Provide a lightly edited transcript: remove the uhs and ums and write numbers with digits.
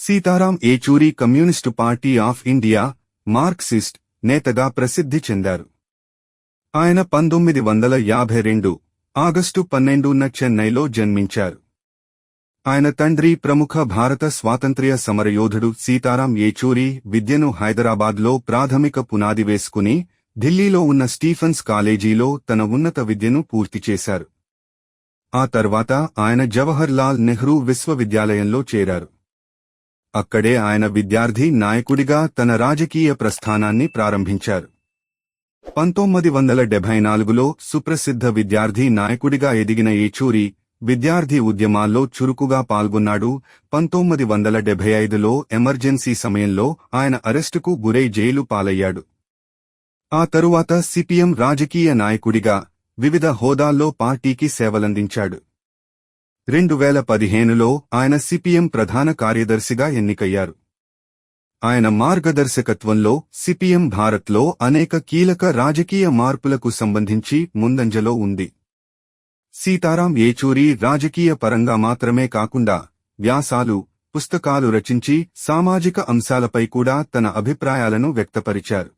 Sitaram Yechury communist party of India Marxist నేతగా ప్రసిద్ధి చెందారు. ఆయన 1952 ఆగస్టు 12న చెన్నైలో జన్మించారు. ఆయన తండ్రి ప్రముఖ భారత స్వాతంత్ర్య సమరయోధుడు సీతారాం ఏచూరి విద్యను హైదరాబాద్లో ప్రాథమిక పునాది వేసుకుని ఢిల్లీలో ఉన్న స్టీఫెన్స్ కాలేజీలో తన ఉన్నత విద్యను పూర్తి చేశారు. ఆ తర్వాత ఆయన జవహర్ లాల్ నెహ్రూ విశ్వవిద్యాలయంలో చేరారు. అక్కడే ఆయన విద్యార్థి నాయకుడిగా తన రాజకీయ ప్రస్థానాన్ని ప్రారంభించారు. 1974లో సుప్రసిద్ధ విద్యార్థి నాయకుడిగా ఎదిగిన ఏచూరి విద్యార్థి ఉద్యమాల్లో చురుకుగా పాల్గొన్నాడు. 1975లో ఎమర్జెన్సీ సమయంలో ఆయన అరెస్టుకు గురై జైలు పాలయ్యాడు. ఆ తరువాత సిపిఎం రాజకీయ నాయకుడిగా వివిధ హోదాల్లో పార్టీకి సేవలందించాడు. 2015లో ఆయన సిపిఎం ప్రధాన కార్యదర్శిగా ఎన్నికయ్యారు. ఆయన మార్గదర్శకత్వంలో సిపిఎం భారత్లో అనేక కీలక రాజకీయ మార్పులకు సంబంధించి ముందంజలో ఉంది. సీతారాం ఏచూరి రాజకీయ పరంగా మాత్రమే కాకుండా వ్యాసాలు, పుస్తకాలు రచించి సామాజిక అంశాలపై కూడా తన అభిప్రాయాలను వ్యక్తపరిచారు.